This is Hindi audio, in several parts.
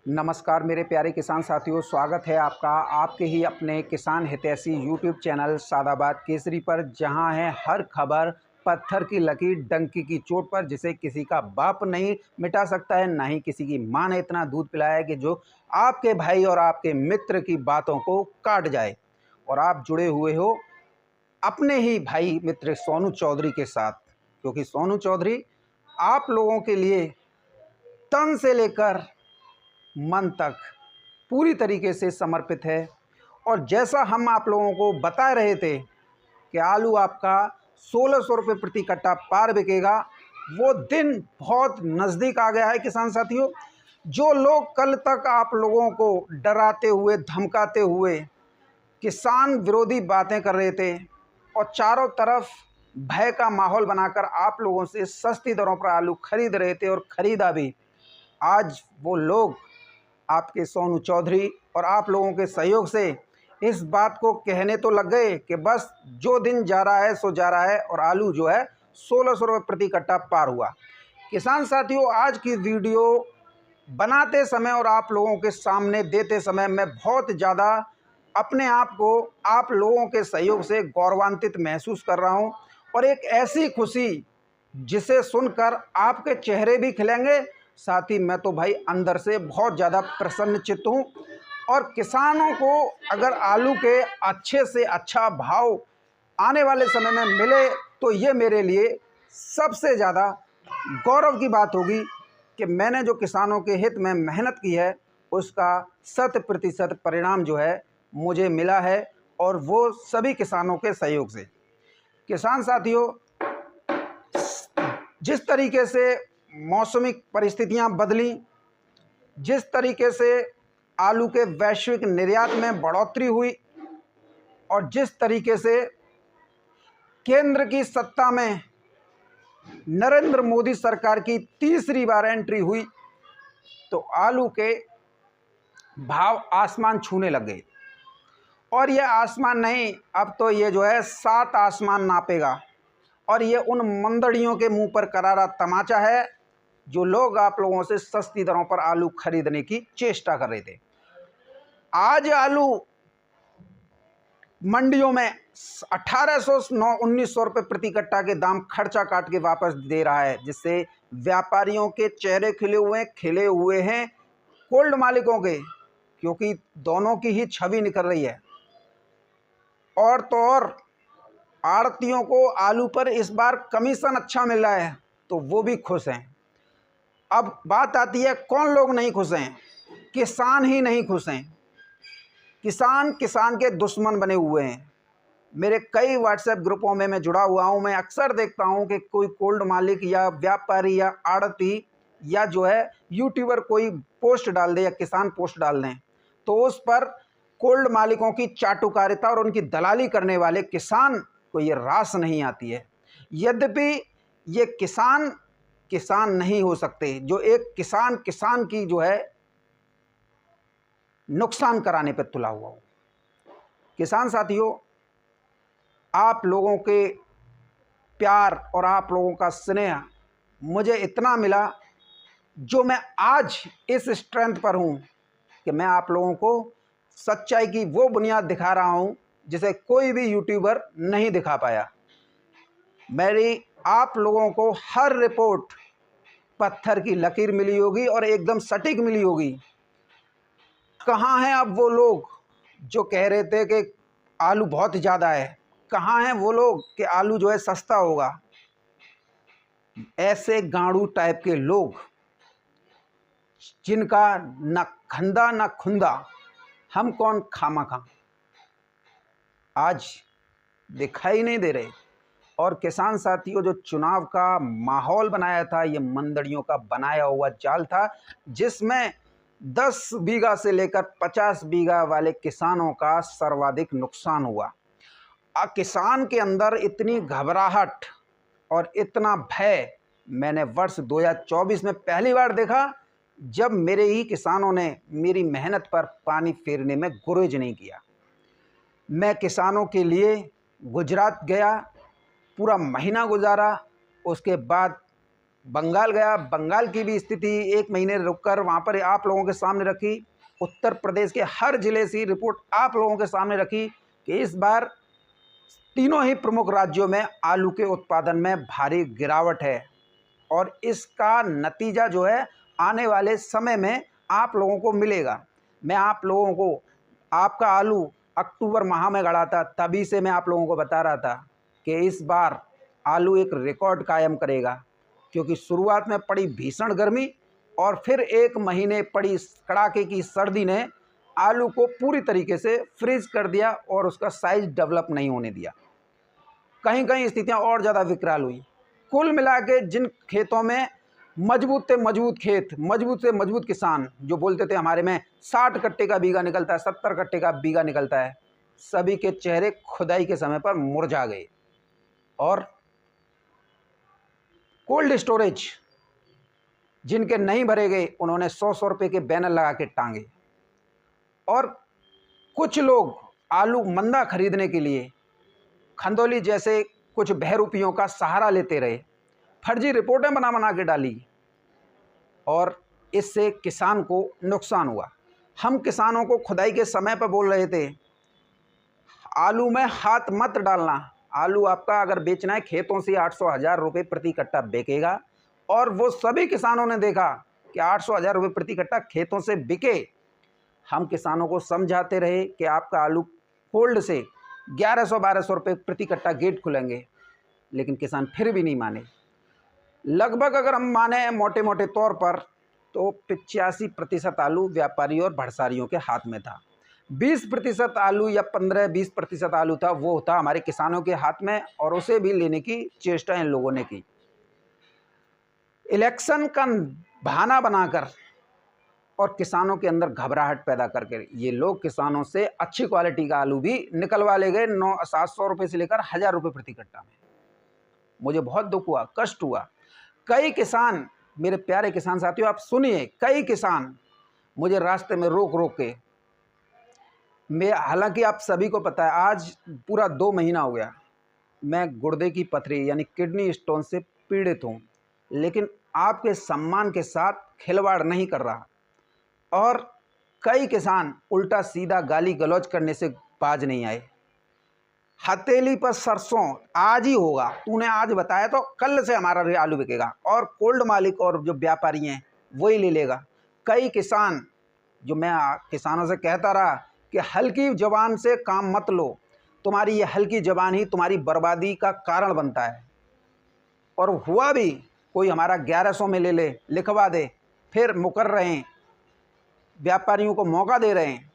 नमस्कार मेरे प्यारे किसान साथियों, स्वागत है आपका आपके ही अपने किसान हितैषी यूट्यूब चैनल सादाबाद केसरी पर, जहां है हर खबर पत्थर की लकीर डंकी की चोट पर, जिसे किसी का बाप नहीं मिटा सकता है, ना ही किसी की मां ने इतना दूध पिलाया है कि जो आपके भाई और आपके मित्र की बातों को काट जाए। और आप जुड़े हुए हो अपने ही भाई मित्र सोनू चौधरी के साथ, क्योंकि सोनू चौधरी आप लोगों के लिए तन से लेकर मन तक पूरी तरीके से समर्पित है। और जैसा हम आप लोगों को बता रहे थे कि आलू आपका 1600 रुपये प्रति कट्टा पार बिकेगा, वो दिन बहुत नज़दीक आ गया है किसान साथियों। जो लोग कल तक आप लोगों को डराते हुए धमकाते हुए किसान विरोधी बातें कर रहे थे और चारों तरफ भय का माहौल बनाकर आप लोगों से सस्ती दरों पर आलू खरीद रहे थे और ख़रीदा भी, आज वो लोग आपके सोनू चौधरी और आप लोगों के सहयोग से इस बात को कहने तो लग गए कि बस जो दिन जा रहा है सो जा रहा है, और आलू जो है 1600 रुपये प्रति कट्टा पार हुआ। किसान साथियों, आज की वीडियो बनाते समय और आप लोगों के सामने देते समय मैं बहुत ज़्यादा अपने आप को आप लोगों के सहयोग से गौरवान्वित महसूस कर रहा हूं, और एक ऐसी खुशी जिसे सुनकर आपके चेहरे भी खिलेंगे। साथ ही मैं तो भाई अंदर से बहुत ज़्यादा प्रसन्नचित्त हूँ। और किसानों को अगर आलू के अच्छे से अच्छा भाव आने वाले समय में मिले तो ये मेरे लिए सबसे ज़्यादा गौरव की बात होगी कि मैंने जो किसानों के हित में मेहनत की है उसका 100% परिणाम जो है मुझे मिला है, और वो सभी किसानों के सहयोग से। किसान साथियों, जिस तरीके से मौसमी परिस्थितियां बदली, जिस तरीके से आलू के वैश्विक निर्यात में बढ़ोतरी हुई, और जिस तरीके से केंद्र की सत्ता में नरेंद्र मोदी सरकार की तीसरी बार एंट्री हुई, तो आलू के भाव आसमान छूने लग गए। और ये आसमान नहीं, अब तो ये जो है 7 आसमान नापेगा। और ये उन मंदड़ियों के मुंह पर करारा तमाचा है जो लोग आप लोगों से सस्ती दरों पर आलू खरीदने की चेष्टा कर रहे थे। आज आलू मंडियों में 1800-1900 रुपये प्रति कट्टा के दाम खर्चा काट के वापस दे रहा है, जिससे व्यापारियों के चेहरे खिले हुए हैं कोल्ड मालिकों के, क्योंकि दोनों की ही छवि निकल रही है। और तो और आड़तियों को आलू पर इस बार कमीशन अच्छा मिल रहा है, तो वो भी खुश हैं। अब बात आती है कौन लोग नहीं खुश हैं? किसान ही नहीं खुश हैं। किसान के दुश्मन बने हुए हैं। मेरे कई व्हाट्सएप ग्रुपों में मैं जुड़ा हुआ हूं, मैं अक्सर देखता हूं कि कोई कोल्ड मालिक या व्यापारी या आड़ती या जो है यूट्यूबर कोई पोस्ट डाल दे या किसान पोस्ट डाल दें, तो उस पर कोल्ड मालिकों की चाटुकारिता और उनकी दलाली करने वाले किसान को ये रास नहीं आती है। यद्यपि ये किसान नहीं हो सकते जो एक किसान की जो है नुकसान कराने पर तुला हुआ हो। किसान साथियों, आप लोगों के प्यार और आप लोगों का स्नेह मुझे इतना मिला, जो मैं आज इस स्ट्रेंथ पर हूं कि मैं आप लोगों को सच्चाई की वो बुनियाद दिखा रहा हूं जिसे कोई भी यूट्यूबर नहीं दिखा पाया। मेरी आप लोगों को हर रिपोर्ट पत्थर की लकीर मिली होगी और एकदम सटीक मिली होगी। कहाँ हैं अब वो लोग जो कह रहे थे कि आलू बहुत ज़्यादा है? कहाँ हैं वो लोग कि आलू जो है सस्ता होगा? ऐसे गाड़ू टाइप के लोग जिनका न खंदा न खुंदा, हम कौन खामखा, आज दिखाई नहीं दे रहे। और किसान साथियों, जो चुनाव का माहौल बनाया था, ये मंदड़ियों का बनाया हुआ जाल था, जिसमें 10 बीघा से लेकर 50 बीघा वाले किसानों का सर्वाधिक नुकसान हुआ। किसान के अंदर इतनी घबराहट और इतना भय मैंने वर्ष 2024 में पहली बार देखा, जब मेरे ही किसानों ने मेरी मेहनत पर पानी फेरने में गुरेज नहीं किया। मैं किसानों के लिए गुजरात गया, पूरा महीना गुजारा। उसके बाद बंगाल गया, बंगाल की भी स्थिति 1 महीने रुककर वहाँ पर आप लोगों के सामने रखी। उत्तर प्रदेश के हर जिले से रिपोर्ट आप लोगों के सामने रखी कि इस बार तीनों ही प्रमुख राज्यों में आलू के उत्पादन में भारी गिरावट है और इसका नतीजा जो है आने वाले समय में आप लोगों को मिलेगा। मैं आप लोगों को आपका आलू अक्टूबर माह में गड़ा था, तभी से मैं आप लोगों को बता रहा था कि इस बार आलू एक रिकॉर्ड कायम करेगा, क्योंकि शुरुआत में पड़ी भीषण गर्मी और फिर 1 महीने पड़ी कड़ाके की सर्दी ने आलू को पूरी तरीके से फ्रीज कर दिया और उसका साइज डेवलप नहीं होने दिया। कहीं कहीं स्थितियां और ज़्यादा विकराल हुई। कुल मिला के जिन खेतों में मजबूत से मजबूत किसान जो बोलते थे हमारे में 60 कट्टे का बीघा निकलता है, 70 कट्टे का बीघा निकलता है, सभी के चेहरे खुदाई के समय पर मुरझा गए और कोल्ड स्टोरेज जिनके नहीं भरे गए उन्होंने 100-100 रुपये के बैनर लगा के टांगे और कुछ लोग आलू मंदा खरीदने के लिए खंदौली जैसे कुछ बहरूपियों का सहारा लेते रहे, फर्जी रिपोर्टें बना के डाली और इससे किसान को नुकसान हुआ। हम किसानों को खुदाई के समय पर बोल रहे थे आलू में हाथ मत डालना, आलू आपका अगर बेचना है खेतों से 800-1000 रुपये प्रति कट्टा बिकेगा और वो सभी किसानों ने देखा कि 800-1000 रुपये प्रति कट्टा खेतों से बिके। हम किसानों को समझाते रहे कि आपका आलू कोल्ड से 1100-1200 रुपये प्रति कट्टा गेट खुलेंगे, लेकिन किसान फिर भी नहीं माने। लगभग अगर हम माने मोटे मोटे तौर पर तो 85% आलू व्यापारी और भड़सारियों के हाथ में था। 20% आलू या 15-20% आलू था वो था हमारे किसानों के हाथ में और उसे भी लेने की चेष्टा इन लोगों ने की। इलेक्शन का बहाना बनाकर और किसानों के अंदर घबराहट पैदा करके ये लोग किसानों से अच्छी क्वालिटी का आलू भी निकलवा ले गए 700 रुपये से लेकर 1000 रुपये प्रति कट्टा में। मुझे बहुत दुख हुआ, कष्ट हुआ। कई किसान, मेरे प्यारे किसान साथियों आप सुनिए, कई किसान मुझे रास्ते में रोक के मैं, हालांकि आप सभी को पता है आज पूरा 2 महीना हो गया मैं गुर्दे की पथरी यानी किडनी स्टोन से पीड़ित हूँ, लेकिन आपके सम्मान के साथ खिलवाड़ नहीं कर रहा और कई किसान उल्टा सीधा गाली गलौज करने से बाज नहीं आए। हथेली पर सरसों आज ही होगा, तूने आज बताया तो कल से हमारा आलू बिकेगा और कोल्ड मालिक और जो व्यापारी हैं वही ले लेगा। कई किसान, जो मैं किसानों से कहता रहा कि हल्की जबान से काम मत लो, तुम्हारी ये हल्की जबान ही तुम्हारी बर्बादी का कारण बनता है। और हुआ भी, कोई हमारा 1100 में ले ले, लिखवा दे, फिर मुकर रहे हैं, व्यापारियों को मौका दे रहे हैं।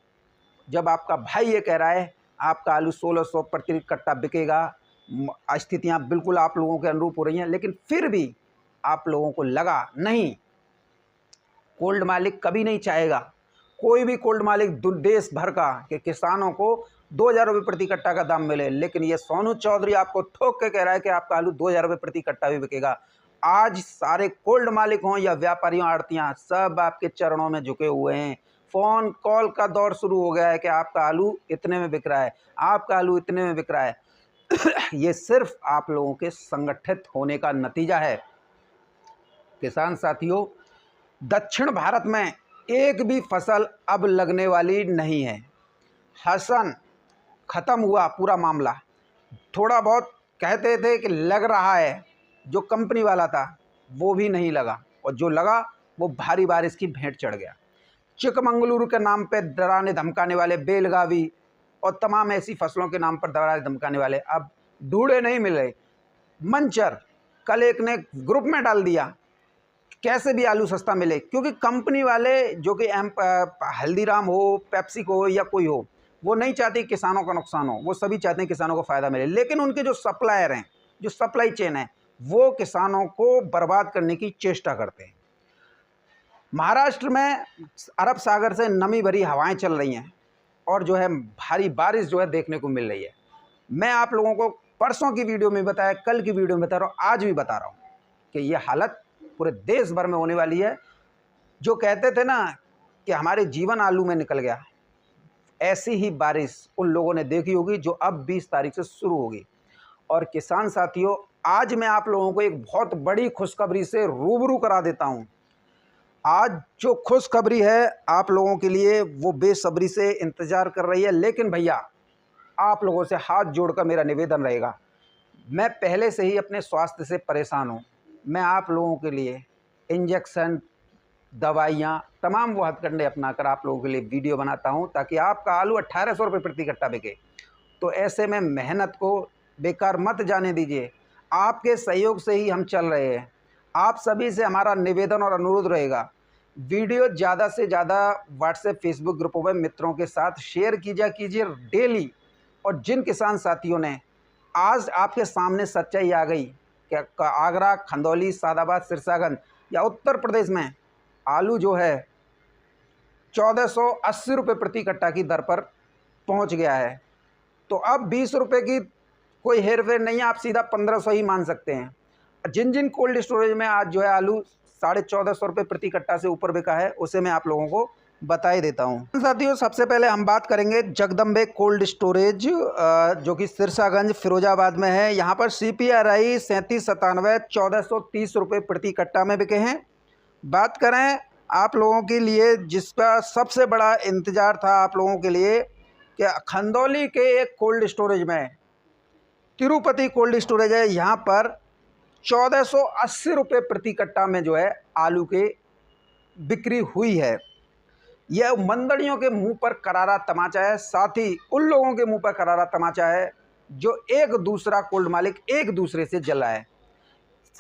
जब आपका भाई ये कह रहा है आपका आलू 1600 प्रति कट्टा बिकेगा, स्थितियाँ बिल्कुल आप लोगों के अनुरूप हो रही हैं, लेकिन फिर भी आप लोगों को लगा नहीं, कोल्ड मालिक कभी नहीं चाहेगा, कोई भी कोल्ड मालिक देश भर का, कि किसानों को 2000 रुपये प्रति कट्टा का दाम मिले, लेकिन ये सोनू चौधरी आपको ठोक के कह रहा है कि आपका आलू 2000 रुपये प्रति कट्टा भी बिकेगा। आज सारे कोल्ड मालिक हों या व्यापारियों, आड़तियाँ, सब आपके चरणों में झुके हुए हैं। फ़ोन कॉल का दौर शुरू हो गया है कि आपका आलू इतने में बिक रहा है, आपका आलू इतने में बिक रहा है। ये सिर्फ आप लोगों के संगठित होने का नतीजा है। किसान साथियों, दक्षिण भारत में एक भी फसल अब लगने वाली नहीं है। हसन ख़त्म हुआ पूरा मामला। थोड़ा बहुत कहते थे कि लग रहा है, जो कंपनी वाला था वो भी नहीं लगा और जो लगा वो भारी बारिश की भेंट चढ़ गया। चिकमंगलुरु के नाम पे डराने धमकाने वाले, बेलगावी और तमाम ऐसी फसलों के नाम पर डराने धमकाने वाले अब ढूंढे नहीं मिल रहे। मंचर कल एक ने ग्रुप में डाल दिया कैसे भी आलू सस्ता मिले, क्योंकि कंपनी वाले जो कि हल्दीराम हो, पेप्सिको हो या कोई हो, वो नहीं चाहते किसानों का नुकसान हो, वो सभी चाहते हैं किसानों को फ़ायदा मिले। लेकिन उनके जो सप्लायर हैं, जो सप्लाई चेन है, वो किसानों को बर्बाद करने की चेष्टा करते हैं। महाराष्ट्र में अरब सागर से नमी भरी हवाएं चल रही हैं और जो है भारी बारिश जो है देखने को मिल रही है। मैं आप लोगों को परसों की वीडियो में बताया, कल की वीडियो में बता रहा हूँ, आज भी बता रहा हूँ कि ये हालत पूरे देश भर में होने वाली है। जो कहते थे ना कि हमारे जीवन आलू में निकल गया, ऐसी ही बारिश उन लोगों ने देखी होगी जो अब 20 तारीख से शुरू होगी। और किसान साथियों, आज मैं आप लोगों को एक बहुत बड़ी खुशखबरी से रूबरू करा देता हूं। आज जो खुशखबरी है आप लोगों के लिए वो बेसब्री से इंतज़ार कर रही है। लेकिन भैया आप लोगों से हाथ जोड़कर मेरा निवेदन रहेगा, मैं पहले से ही अपने स्वास्थ्य से परेशान हूं। मैं आप लोगों के लिए इंजेक्शन, दवाइयाँ, तमाम वो हथकंडे अपनाकर आप लोगों के लिए वीडियो बनाता हूं ताकि आपका आलू 1800 रुपये प्रति कट्टा बिके। तो ऐसे में मेहनत को बेकार मत जाने दीजिए। आपके सहयोग से ही हम चल रहे हैं। आप सभी से हमारा निवेदन और अनुरोध रहेगा, वीडियो ज़्यादा से ज़्यादा व्हाट्सएप, फेसबुक ग्रुपों में मित्रों के साथ शेयर कीजिए डेली। और जिन किसान साथियों ने आज आपके सामने सच्चाई आ गई कि आगरा, खंदौली, सादाबाद, सिरसागंज या उत्तर प्रदेश में आलू जो है 1480 रुपये प्रति कट्टा की दर पर पहुंच गया है, तो अब 20 रुपये की कोई हेरफेर नहीं है, आप सीधा 1500 ही मान सकते हैं। जिन जिन कोल्ड स्टोरेज में आज जो है आलू 1450 रुपये प्रति कट्टा से ऊपर बिका है, उसे मैं आप लोगों को बता ही देता हूं। साथियों, सबसे पहले हम बात करेंगे जगदम्बे कोल्ड स्टोरेज जो कि सिरसागंज, फिरोजाबाद में है। यहाँ पर CPRI 3797 1430 रुपये प्रति कट्टा में बिके हैं। बात करें आप लोगों के लिए जिसका सबसे बड़ा इंतज़ार था आप लोगों के लिए कि खंदौली के एक कोल्ड स्टोरेज में, तिरुपति कोल्ड स्टोरेज है, यहाँ पर 1480 रुपये प्रति कट्टा में जो है आलू के बिक्री हुई है। यह मंदड़ियों के मुंह पर करारा तमाचा है, साथ ही उन लोगों के मुंह पर करारा तमाचा है जो एक दूसरा कोल्ड मालिक एक दूसरे से जला है।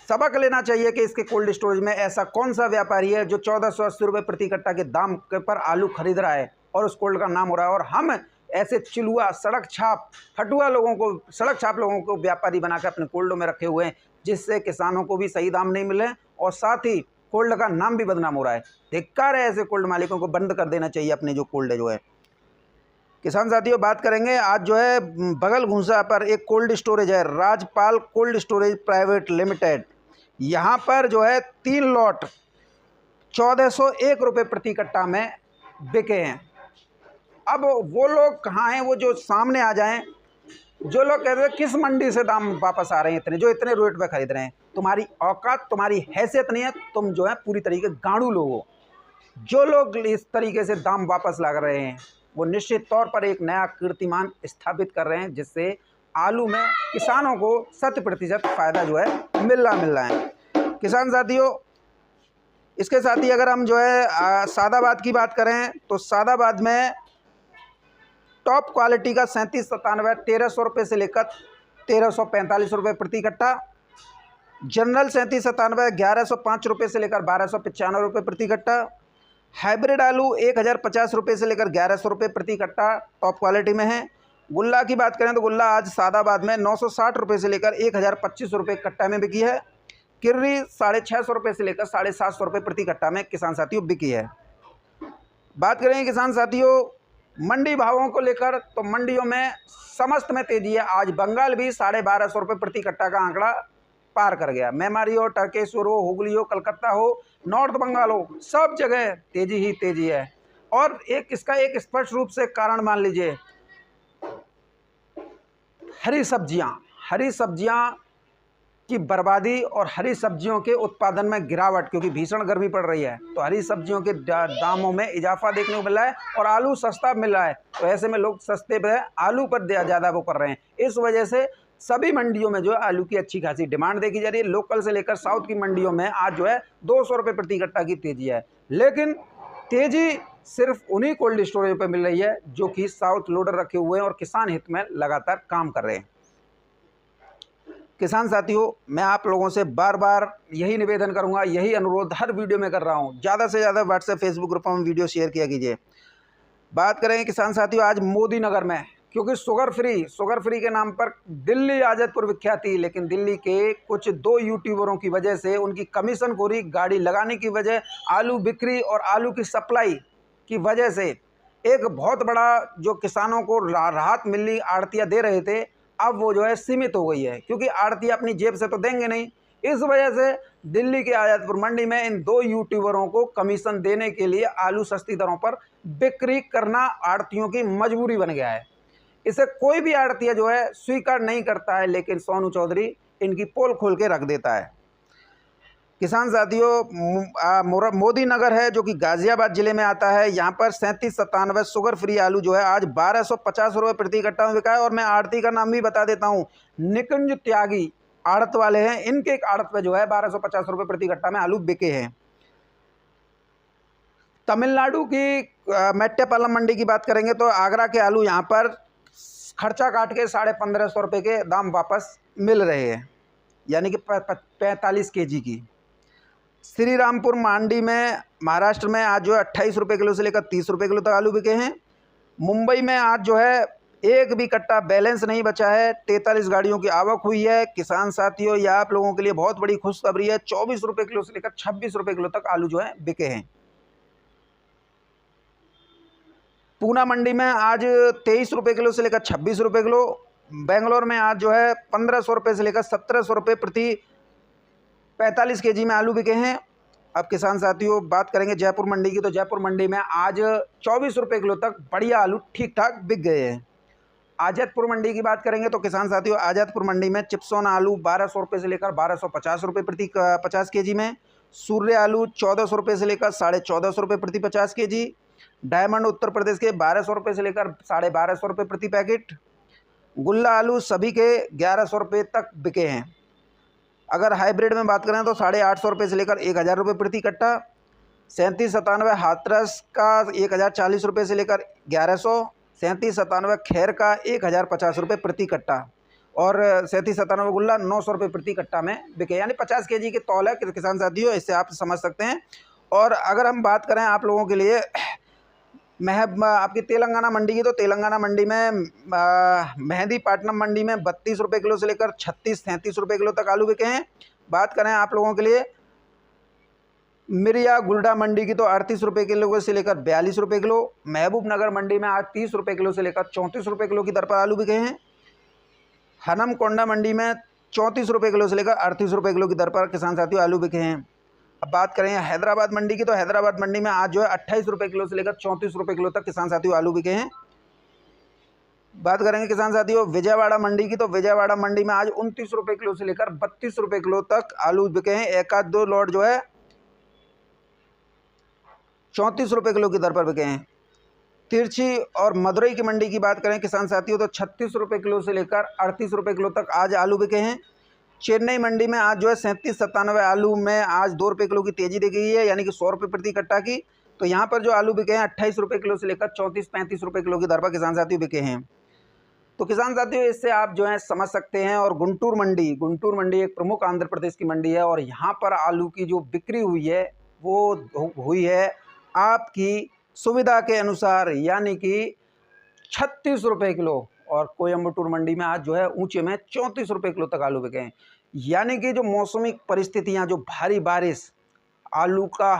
सबक लेना चाहिए कि इसके कोल्ड स्टोरेज में ऐसा कौन सा व्यापारी है जो 1480 रुपये प्रति कट्टा के दाम के पर आलू खरीद रहा है और उस कोल्ड का नाम हो रहा है, और हम ऐसे चिलुआ, सड़क छाप, फटुआ लोगों को, सड़क छाप लोगों को व्यापारी बनाकर अपने कोल्डों में रखे हुए हैं, जिससे किसानों को भी सही दाम नहीं मिले और साथ ही कोल्ड का नाम भी बदनाम हो रहा है। धिक्कार है, ऐसे कोल्ड मालिकों को बंद कर देना चाहिए अपने जो कोल्ड जो है। किसान साथियों, बात करेंगे आज जो है बगल घूंसा पर एक कोल्ड स्टोरेज है, Rajpal cold storage private limited. यहाँ पर जो है 3 लॉट 1401 रुपये प्रति कट्टा में बिके हैं। अब वो लोग कहाँ हैं, वो जो सामने आ जाएं, जो लोग कहते हैं किस मंडी से दाम वापस आ रहे हैं इतने, जो इतने रेट पे खरीद रहे हैं। तुम्हारी औकात, तुम्हारी हैसियत नहीं है, तुम जो है पूरी तरीके गाड़ू लोग हो। जो लोग इस तरीके से दाम वापस ला रहे हैं वो निश्चित तौर पर एक नया कीर्तिमान स्थापित कर रहे हैं, जिससे आलू में किसानों को 100% फ़ायदा जो है मिल रहा है। किसान साथियों, इसके साथ ही अगर हम जो है सादाबाद की बात करें तो सादाबाद में टॉप क्वालिटी का 3797 1300 रुपये से लेकर 1345 रुपये प्रति कट्टा, जनरल 3797 1105 रुपये से लेकर 1295 रुपये प्रति कट्टा, हाइब्रिड आलू 1050 रुपये से लेकर 1100 रुपये प्रति कट्टा टॉप क्वालिटी में है। गुल्ला की बात करें तो गुल्ला आज सादाबाद में 960 रुपये से लेकर 1025 रुपये कट्टा में बिकी है। किर्री 650 रुपये से लेकर 750 रुपये प्रति कट्टा में किसान साथियों बिकी है। बात करें किसान साथियों मंडी भावों को लेकर, तो मंडियों में समस्त में तेजी है। आज बंगाल भी 1250 रुपये प्रति कट्टा का आंकड़ा पार कर गया। मेमारी हो, टरकेश्वर हो, हुगली हो, कलकत्ता हो, नॉर्थ बंगाल हो, सब जगह तेजी ही तेजी है। और इसका एक स्पष्ट रूप से कारण मान लीजिए, हरी सब्जियां की बर्बादी और हरी सब्जियों के उत्पादन में गिरावट, क्योंकि भीषण गर्मी पड़ रही है तो हरी सब्जियों के दामों में इजाफा देखने को मिल रहा है और आलू सस्ता मिल रहा है। तो ऐसे में लोग सस्ते पे आलू पर ज़्यादा वो कर रहे हैं। इस वजह से सभी मंडियों में जो है आलू की अच्छी खासी डिमांड देखी जा रही है। लोकल से लेकर साउथ की मंडियों में आज जो है 200 रुपये प्रति कट्टा की तेजी है। लेकिन तेजी सिर्फ उन्हीं कोल्ड स्टोरेज पर मिल रही है जो कि साउथ लोडर रखे हुए हैं और किसान हित में लगातार काम कर रहे हैं। किसान साथियों, मैं आप लोगों से बार बार यही निवेदन करूंगा, यही अनुरोध हर वीडियो में कर रहा हूं, ज़्यादा से ज़्यादा व्हाट्सएप, फेसबुक ग्रुपों में वीडियो शेयर किया कीजिए। बात करें किसान साथियों आज मोदी नगर में, क्योंकि शुगर फ्री के नाम पर दिल्ली आजतपुर विख्यात थी, लेकिन दिल्ली के कुछ 2 यूट्यूबरों की वजह से, उनकी कमीशनखोरी, गाड़ी लगाने की वजह, आलू बिक्री और आलू की सप्लाई की वजह से एक बहुत बड़ा जो किसानों को राहत मिली, आड़तियाँ दे रहे थे, अब वो जो है सीमित हो गई है, क्योंकि आड़तियाँ अपनी जेब से तो देंगे नहीं। इस वजह से दिल्ली के आज़ादपुर मंडी में इन 2 यूट्यूबरों को कमीशन देने के लिए आलू सस्ती दरों पर बिक्री करना आड़तियों की मजबूरी बन गया है। इसे कोई भी आड़तिया जो है स्वीकार नहीं करता है, लेकिन सोनू चौधरी इनकी पोल खोल के रख देता है। किसान साथियों, मोदी नगर है जो कि गाजियाबाद जिले में आता है। यहाँ पर 3797 शुगर फ्री आलू जो है आज 1250 रुपये प्रति कट्टा में बिका है। और मैं आड़ती का नाम भी बता देता हूँ, निकुंज त्यागी आड़त वाले हैं, इनके एक आड़त पे जो है 1250 रुपये प्रति कट्टा में आलू बिके हैं। तमिलनाडु की मेट्टेपालम मंडी की बात करेंगे तो आगरा के आलू यहाँ पर खर्चा काट के 1550 रुपये के दाम वापस मिल रहे हैं, यानी कि 45 केजी की। श्री रामपुर मंडी में महाराष्ट्र में आज जो है 28 रुपये किलो से लेकर 30 रुपये किलो तक आलू बिके हैं। मुंबई में आज जो है एक भी कट्टा बैलेंस नहीं बचा है, 43 गाड़ियों की आवक हुई है। किसान साथियों, यह आप लोगों के लिए बहुत बड़ी खुशखबरी है, 24 रुपये किलो से लेकर 26 रुपये किलो तक आलू जो है बिके हैं। पूना मंडी में आज 23 रुपये किलो से लेकर 26 रुपये किलो। बेंगलोर में आज जो है 1500 रुपये से लेकर 1700 रुपये प्रति 45 केजी में आलू बिके हैं। अब किसान साथियों बात करेंगे जयपुर मंडी की, तो जयपुर मंडी में आज 24 रुपये किलो तक बढ़िया आलू ठीक ठाक बिक गए हैं। आज़ादपुर मंडी की बात करेंगे तो किसान साथियों आज़ादपुर मंडी में चिप्सोन आलू 1200 रुपये से लेकर 1250 रुपये प्रति 50 केजी में। सूर्य आलू 1400 रुपये से लेकर 1450 रुपये प्रति 50 केजी। डायमंड उत्तर प्रदेश के 1200 रुपये से लेकर 1250 रुपये प्रति पैकेट। गुल्ला आलू सभी के 1100 रुपये तक बिके हैं। अगर हाइब्रिड में बात करें तो 850 रुपये से लेकर 1000 रुपये प्रति कट्टा। 3797 हाथरस का 1040 रुपये से लेकर 1100। 3797 खैर का 1050 रुपये प्रति कट्टा। और 3797 गुल्ला 900 रुपये प्रति कट्टा में बिके, यानी 50 केजी के तौल है किसान साथियों, इससे आप समझ सकते हैं। और अगर हम बात करें आप लोगों के लिए आपकी तेलंगाना मंडी की, तो तेलंगाना मंडी में मेहंदीपट्टनम मंडी में 32 रुपये किलो से लेकर 36-37 रुपये किलो तक आलू बिके हैं। बात करें आप लोगों के लिए मिरिया गुल्डा मंडी की, तो 38 रुपये किलो से लेकर 42 रुपये किलो। महबूबनगर मंडी में आज 30 रुपये किलो से लेकर 34 रुपये किलो की दर पर आलू बिके हैं। हनमकोंडा मंडी में 34 रुपये किलो से लेकर 38 रुपये किलो की दर पर किसान साथियों आलू बिके हैं। अब बात करें हैदराबाद मंडी की, तो हैदराबाद मंडी में आज जो है 28 रुपये किलो से लेकर 34 रुपये किलो तक किसान साथियों आलू बिके हैं। बात करेंगे किसान साथियों विजयवाड़ा मंडी की, तो विजयवाड़ा मंडी में आज 29 रुपये किलो से लेकर 32 रुपये किलो तक आलू बिके हैं। एक आध दो लॉट जो है 34 रुपये किलो की दर पर बिके हैं। तिरछी और मदुरई की मंडी की बात करें किसान साथियों, तो 36 रुपये किलो से लेकर 38 रुपये किलो तक आज आलू बिके हैं। चेन्नई मंडी में आज जो है 3797 आलू में आज 2 रुपये किलो की तेजी दी गई है, यानी कि 100 रुपये प्रति कट्टा की। तो यहाँ पर जो आलू बिके हैं 28 रुपये किलो से लेकर 34-35 रुपये किलो की दर पर किसान साथियों बिके हैं। तो किसान साथियों इससे आप जो है समझ सकते हैं। और गुंटूर मंडी एक प्रमुख आंध्र प्रदेश की मंडी है, और यहाँ पर आलू की जो बिक्री हुई है वो हुई है आपकी सुविधा के अनुसार, यानी कि 36 रुपये किलो। और कोयम्बटूर मंडी में आज जो है ऊंचे में 34 रुपये किलो तक आलू बिके हैं। यानी कि जो मौसमी परिस्थितियां, जो भारी बारिश, आलू का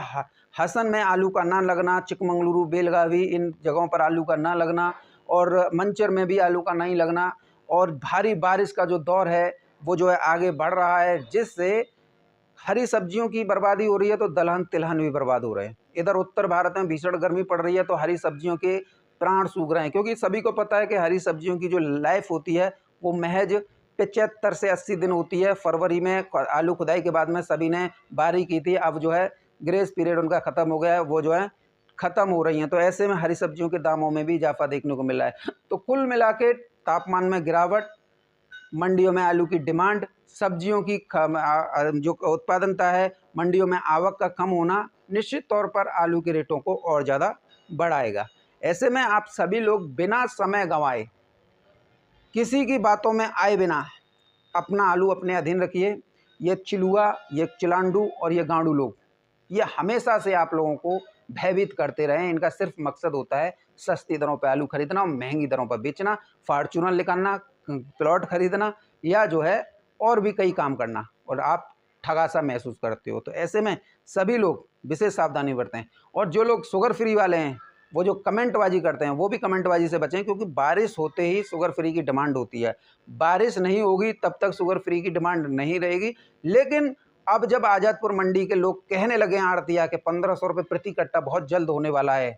हसन में आलू का ना लगना, चिकमंगलुरु, बेलगावी इन जगहों पर आलू का ना लगना, और मंचर में भी आलू का नहीं लगना, और भारी बारिश का जो दौर है वो जो है आगे बढ़ रहा है, जिससे हरी सब्जियों की बर्बादी हो रही है, तो दलहन तिलहन भी बर्बाद हो रहे हैं। इधर उत्तर भारत में भीषण गर्मी पड़ रही है, तो हरी सब्जियों के प्राण सूख रहे हैं, क्योंकि सभी को पता है कि हरी सब्जियों की जो लाइफ होती है वो महज 75 से 80 दिन होती है। फरवरी में आलू खुदाई के बाद में सभी ने बारी की थी, अब जो है ग्रेस पीरियड उनका ख़त्म हो गया है, वो जो है ख़त्म हो रही हैं। तो ऐसे में हरी सब्जियों के दामों में भी इजाफा देखने को मिला है। तो कुल मिला के तापमान में गिरावट, मंडियों में आलू की डिमांड, सब्जियों की जो उत्पादनता है, मंडियों में आवक का कम होना निश्चित तौर पर आलू के रेटों को और ज़्यादा बढ़ाएगा। ऐसे में आप सभी लोग बिना समय गंवाए, किसी की बातों में आए बिना अपना आलू अपने अधीन रखिए। ये चिलुआ, ये चिलांडू और ये गांडू लोग, ये हमेशा से आप लोगों को भयभीत करते रहे। इनका सिर्फ मकसद होता है सस्ती दरों पर आलू खरीदना और महंगी दरों पर बेचना, फार्चूनर निकालना, प्लॉट खरीदना, या जो है और भी कई काम करना, और आप ठगा सा महसूस करते हो। तो ऐसे में सभी लोग विशेष सावधानी बरतें। और जो लोग शुगर फ्री वाले हैं, वो जो कमेंटबाजी करते हैं, वो भी कमेंटबाजी से बचें, क्योंकि बारिश होते ही शुगर फ्री की डिमांड होती है। बारिश नहीं होगी तब तक शुगर फ्री की डिमांड नहीं रहेगी। लेकिन अब जब आज़ादपुर मंडी के लोग कहने लगे हैं आड़तिया के 1500 रुपये प्रति कट्टा बहुत जल्द होने वाला है,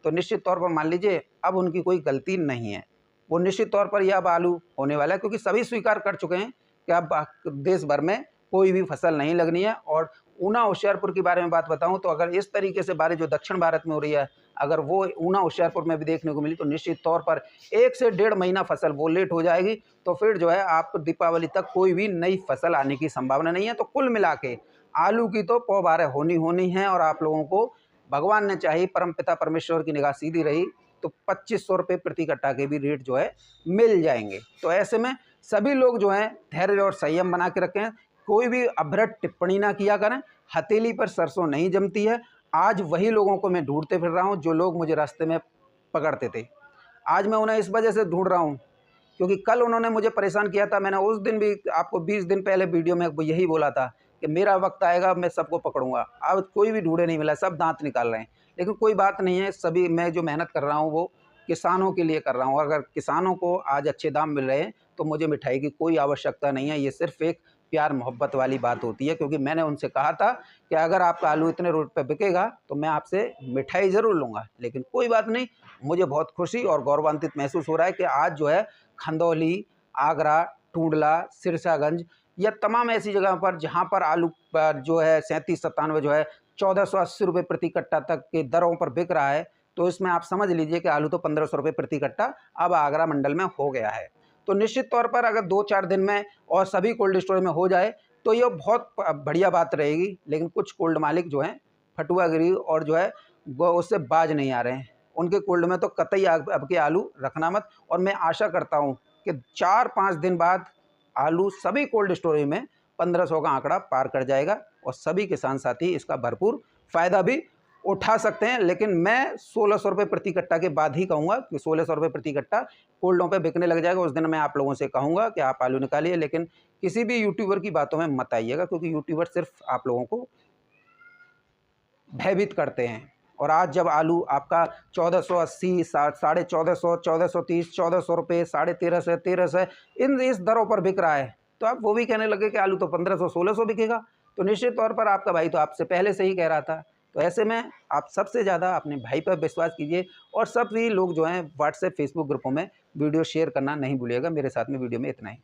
तो निश्चित तौर पर मान लीजिए अब उनकी कोई गलती नहीं है। वो निश्चित तौर पर यह अब आलू होने वाला है, क्योंकि सभी स्वीकार कर चुके हैं कि अब देश भर में कोई भी फसल नहीं लगनी है। और ऊना होशियारपुर के बारे में बात बताऊं तो अगर इस तरीके से बारिश जो दक्षिण भारत में हो रही है, अगर वो ऊना होशियारपुर में भी देखने को मिली तो निश्चित तौर पर 1 से 1.5 महीना फसल वो लेट हो जाएगी। तो फिर जो है आपको दीपावली तक कोई भी नई फसल आने की संभावना नहीं है। तो कुल मिला के आलू की तो पौबारें होनी है। और आप लोगों को भगवान ने चाही, परमपिता परमेश्वर की निगाह सीधी रही तो 2500 रुपये प्रति कट्टा के भी रेट जो है मिल जाएंगे। तो ऐसे में सभी लोग जो हैं धैर्य और संयम बना के रखें, कोई भी अभ्रट टिप्पणी ना किया करें। हथेली पर सरसों नहीं जमती है। आज वही लोगों को मैं ढूंढते फिर रहा हूँ जो लोग मुझे रास्ते में पकड़ते थे। आज मैं उन्हें इस वजह से ढूंढ रहा हूँ क्योंकि कल उन्होंने मुझे परेशान किया था। मैंने उस दिन भी आपको 20 दिन पहले वीडियो में यही बोला था कि मेरा वक्त आएगा, मैं सबको पकड़ूंगा। आज कोई भी ढूंढे नहीं मिला, सब दांत निकाल रहे हैं। लेकिन कोई बात नहीं है, सभी मैं जो मेहनत कर रहा हूँ वो किसानों के लिए कर रहा हूँ। अगर किसानों को आज अच्छे दाम मिल रहे हैं तो मुझे मिठाई की कोई आवश्यकता नहीं है। ये सिर्फ एक प्यार मोहब्बत वाली बात होती है, क्योंकि मैंने उनसे कहा था कि अगर आपका आलू इतने रेट पे बिकेगा तो मैं आपसे मिठाई ज़रूर लूँगा। लेकिन कोई बात नहीं, मुझे बहुत खुशी और गौरवान्वित महसूस हो रहा है कि आज जो है खंदौली, आगरा, टूंडला, सिरसागंज या तमाम ऐसी जगह पर जहाँ पर आलू जो है 37-97 जो है 1480 रुपये प्रति कट्टा तक के दरों पर बिक रहा है। तो इसमें आप समझ लीजिए कि आलू तो 1500 रुपये प्रति कट्टा अब आगरा मंडल में हो गया है। तो निश्चित तौर पर अगर 2-4 दिन में और सभी कोल्ड स्टोरेज में हो जाए तो ये बहुत बढ़िया बात रहेगी। लेकिन कुछ कोल्ड मालिक जो हैं फटुआगिरी और जो है वो उससे बाज नहीं आ रहे हैं। उनके कोल्ड में तो कतई अब के आलू रखना मत। और मैं आशा करता हूँ कि 4-5 दिन बाद आलू सभी कोल्ड स्टोरेज में 1500 का आंकड़ा पार कर जाएगा और सभी किसान साथी इसका भरपूर फ़ायदा भी उठा सकते हैं। लेकिन मैं 1600 रुपये प्रति कट्टा के बाद ही कहूँगा कि 1600 रुपये प्रति कट्टा कोल्डों पे बिकने लग जाएगा। उस दिन मैं आप लोगों से कहूँगा कि आप आलू निकालिए। लेकिन किसी भी यूट्यूबर की बातों में मत आइएगा, क्योंकि यूट्यूबर सिर्फ आप लोगों को भयभीत करते हैं। और आज जब आलू आपका 1480, 1450, 1430, 1400 रुपये, 1350, 1300 इन इस दरों पर बिक रहा है, तो आप वो भी कहने लगे कि आलू तो 1500, 1600 बिकेगा। तो निश्चित तौर पर आपका भाई तो आपसे पहले से ही कह रहा था। तो ऐसे में आप सबसे ज़्यादा अपने भाई पर विश्वास कीजिए। और सभी लोग जो हैं व्हाट्सएप, फेसबुक ग्रुपों में वीडियो शेयर करना नहीं भूलिएगा। मेरे साथ में वीडियो में इतना ही।